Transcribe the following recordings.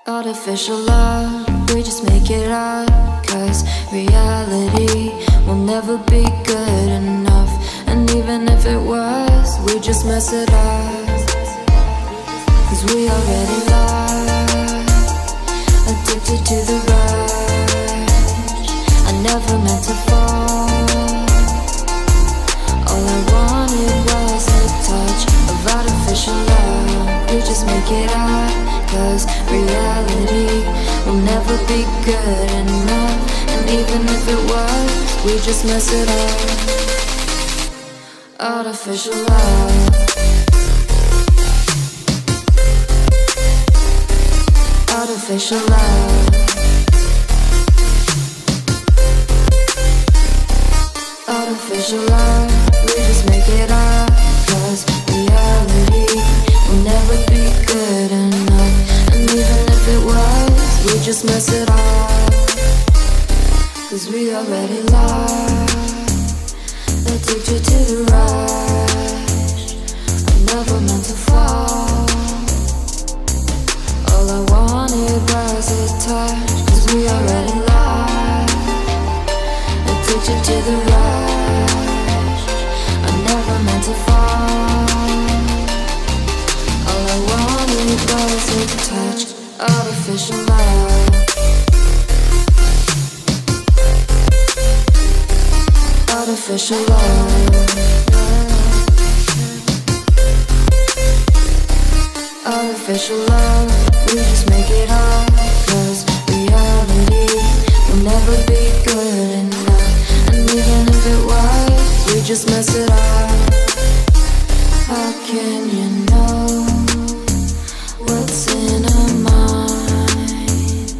Artificial love, we just make it up. Cause reality will never be good enough. And even if it was, we just mess it up. Cause we already lost, addicted to the rush. I never meant to fall. All I wanted was a touch of artificial love. We just make it up. Cause reality will never be good enough. And even if it was, we just mess it up. Artificial love. Artificial love. Artificial love. We just make it up. Cause reality will never be good enough. And even if it was, we just mess it up. Cause we already lost, addicted to the rush. I never meant to fall. All I wanted was a touch. Cause we already lost, addicted to the rush. I never meant to fall. All I wanted was a touch. Artificial love. Artificial love. Artificial love. We just make it up. Cause reality will never be good enough. And even if it was, we just mess it up. How can you know what's in our mind?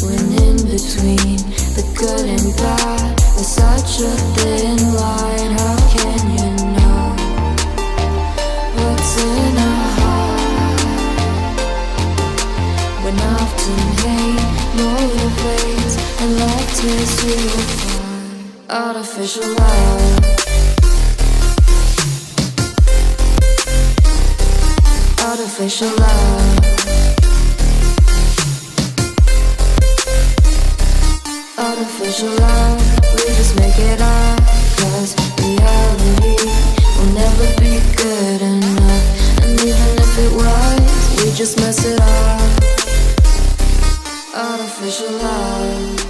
When in between the good and bad, there's such a thin line. How can you know what's in our heart? When often hate motivates and love tears you apart. Artificial love. Artificial love. Artificial love. We just make it up. Cause reality will never be good enough. And even if it was, we just mess it up. Artificial love.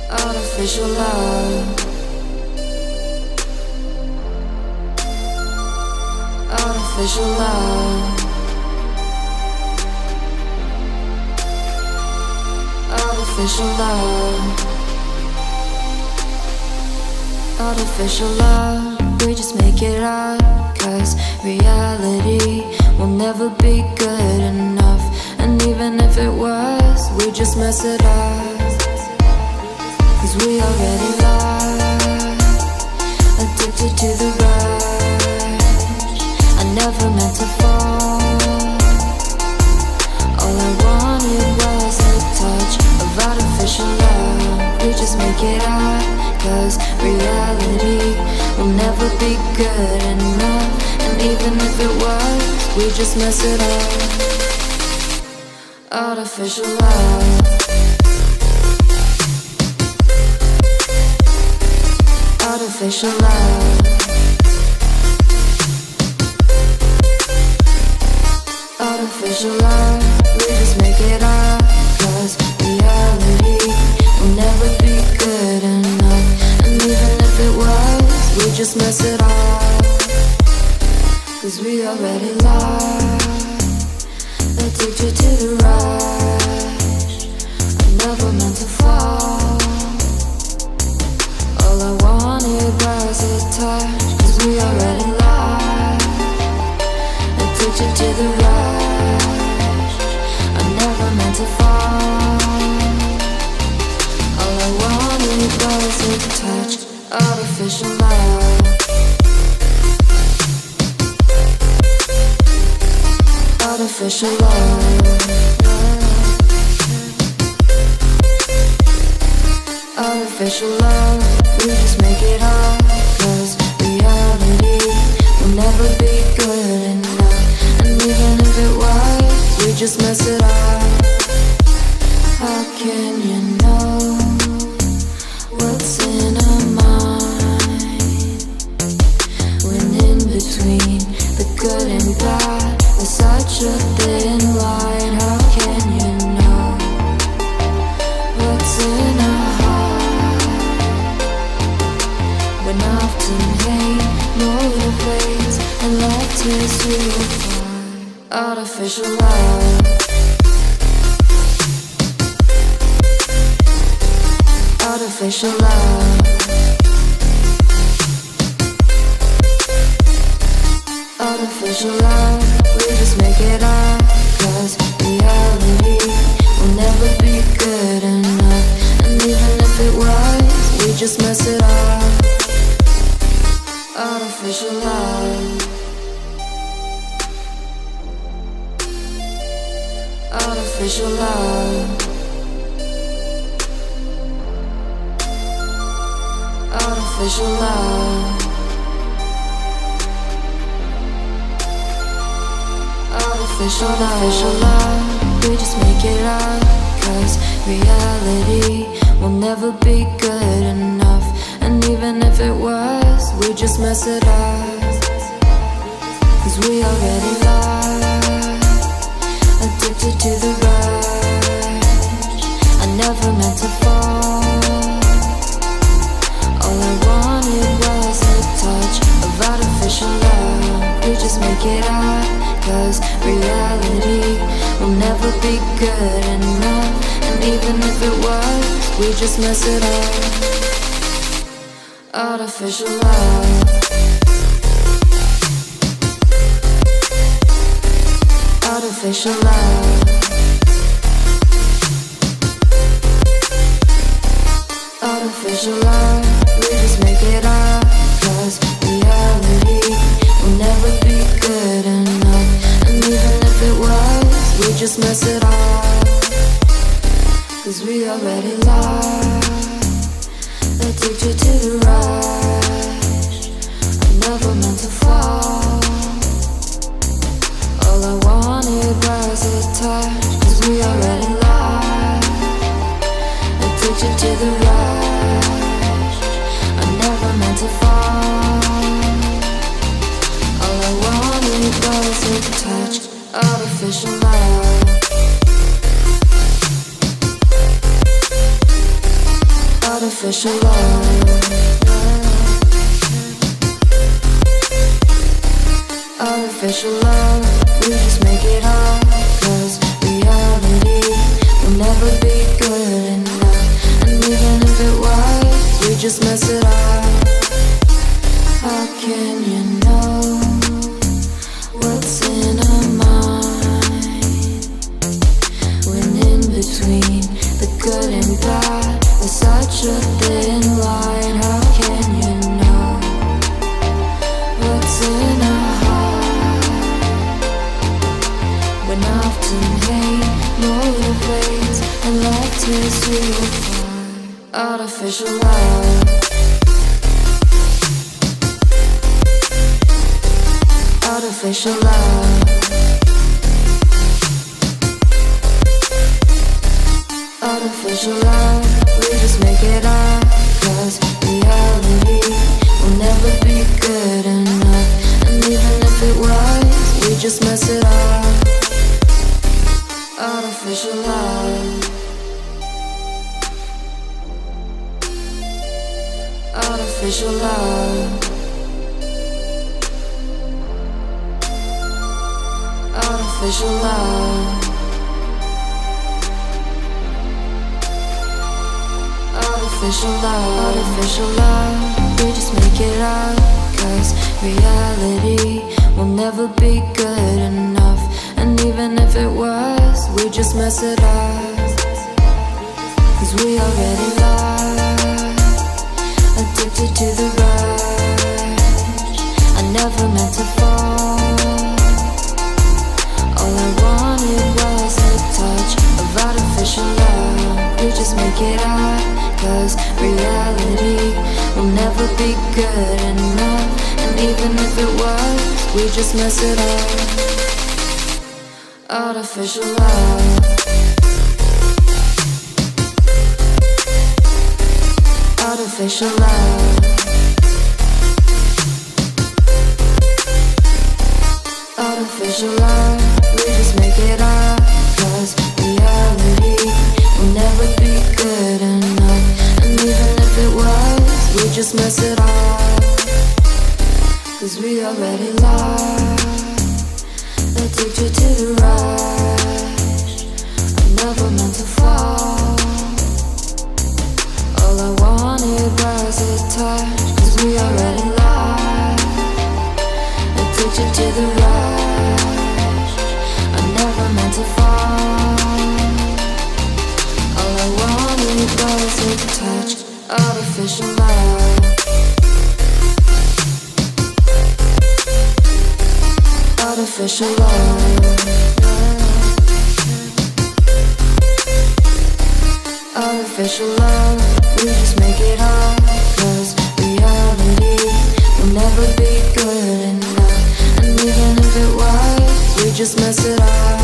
Artificial love. Artificial love. Artificial love. Artificial love. We just make it up. Cause reality will never be good enough. And even if it was, we just mess it up. Cause we already lost, addicted to the rush. I never meant to fall. All I wanted was a touch of artificial love. We just make it up. Cause reality will never be good enough. And even if it was, we just mess it up. Artificial love. Artificial love. Artificial love. We just make it up. Cause reality will never be good enough. And even if it was, we just mess it up. Cause we already lost, addicted to the rush. I never meant to fall. All I wanted was a touch. Cause we already lost, addicted to the rush. I never meant to fall. All I wanted was a touch. Artificial love. Artificial love. Artificial love. We just make it up. Cause reality will never be good enough. tears you will find. Artificial love. Artificial love. Artificial love. We just make it up, 'cause reality will never be good enough. And even if it was, we just mess it up. Artificial love. Artificial love. Artificial love. Artificial love. We just make it up, 'cause reality will never be good enough. And even if it was, we just mess it up. 'Cause we already lost, addicted to the rush. I never meant to fall. All I wanted was a touch of artificial love. We just make it up, 'cause reality will never be good enough. And even if it was, we just mess it up. Artificial love. Artificial love. Artificial love. We just make it up, 'cause reality will never be good enough. And even if it was, we just mess it up. 'Cause we already lost, addicted to the rush. I never meant to fall. All I wanted was a touch. 'Cause we already lost, addicted to the rush. I never meant to fall. All I wanted was a touch. Artificial love. Artificial love. Artificial love. We just make it up, 'cause reality will never be good enough. And even if it was, we just mess it up. How can you know what's in our mind, when in between the good and bad there's such a thin line? How can you know what's in our heart, when often hate motivates and love tears you apart? Artificial love. Artificial love. Artificial love. We just make it up, 'cause reality will never be good enough. And even if it was, we just mess it up. Artificial love. Artificial love. Artificial love. Artificial love. Artificial love. We just make it up, 'cause reality will never be good enough. And even if it was, we just mess it up. 'Cause we already lost, addicted to the rush. I never meant to fall. All I wanted was a touch of artificial love. We just make it up, 'cause reality will never be good enough. And even if it was, we just mess it up. Artificial love. Artificial love. Artificial love. We just make it up, 'cause reality will never be good enough. And even if it was, we just mess it up. 'Cause we already lost, artificial love. Artificial love. Artificial love. We just make it up, 'cause reality will never be good enough. And even if it was, we just mess it up.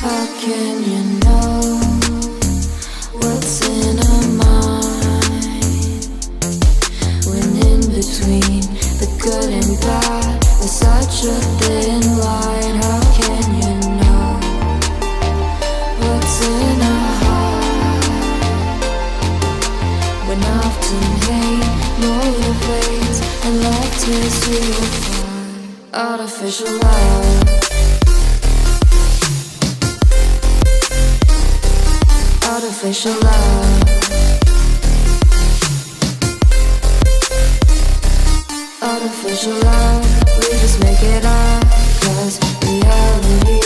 How can you know what's in our mind, when in between the good and bad there's such a thin line? How can you know what's in our heart, when often hate motivates and love tears you apart? Artificial love. Artificial love. Artificial love. We just make it up, 'cause reality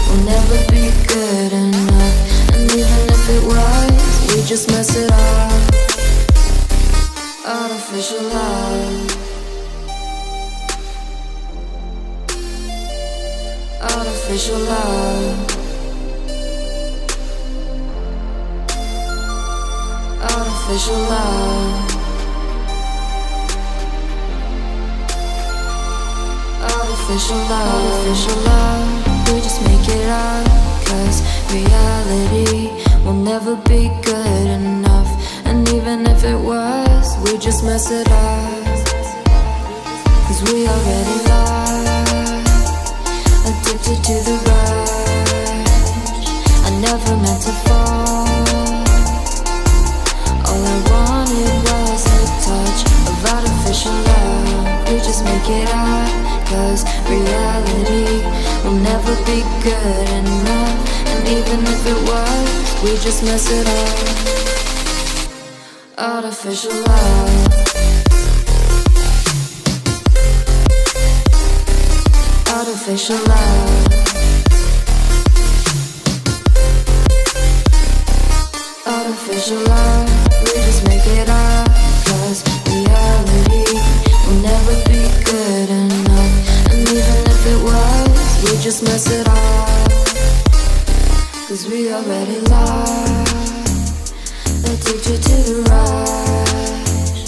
will never be good enough. And even if it was, we just mess it up. Artificial love. Artificial love. Artificial love. Artificial love. Artificial love. We just make it up, 'cause reality will never be good enough. And even if it was, we just mess it up. 'Cause we already lost, addicted to the rush. I never meant to fall. All I wanted was a touch of artificial love. We just make it up, 'cause reality will never be good enough. And even if it was, we just mess it up. Artificial love. Artificial love. Artificial love. We just make it up, 'cause reality will never be good enough. And even if it was, we just mess it up. 'Cause we already lost, addicted to the rush.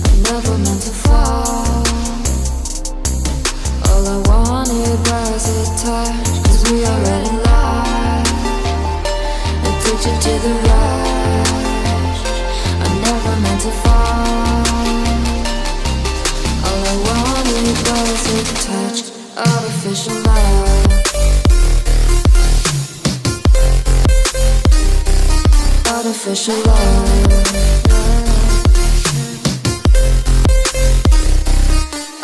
I never meant to fall. All I wanted was a touch. 'Cause we already lost, addicted to the rush. I never meant to fall. All I wanted was a touch. Artificial love. Artificial love.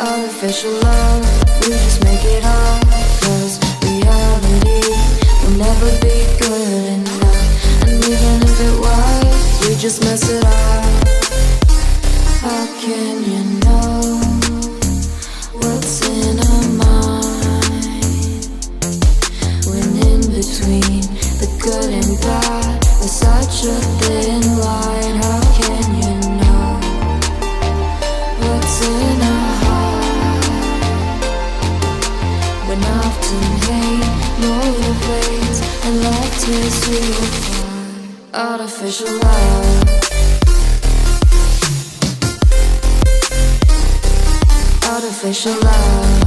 Artificial love. We just make it up, 'cause reality will never be good enough. And even if it was, we just mess it up. How can you know what's in our mind, when in between the good and bad there's such a thin line? How can you know what's in our heart, when often hate motivates and love tears you apart? Artificial love. Artificial love.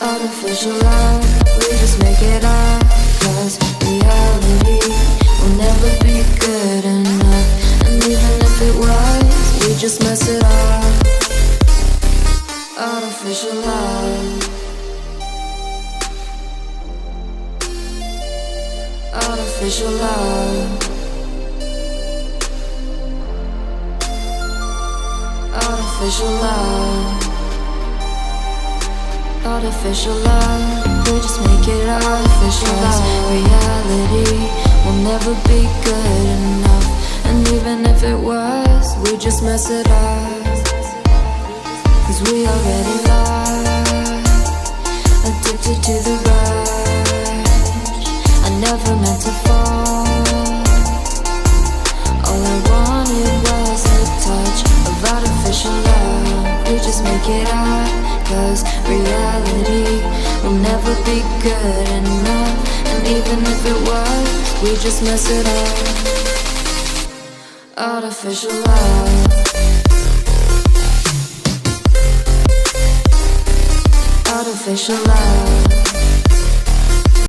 Artificial love. We just make it up, 'cause reality will never be good enough. And even if it was, we just mess it up. Artificial love. Artificial love. Artificial love. Artificial love. We just make it artificial love. Reality will never be good enough. And even if it was, we just mess it up. 'Cause we already lost, addicted to the rush. I never meant to fall. just make it up, 'cause reality will never be good enough. And even if it was, we just mess it up. Artificial love, artificial love.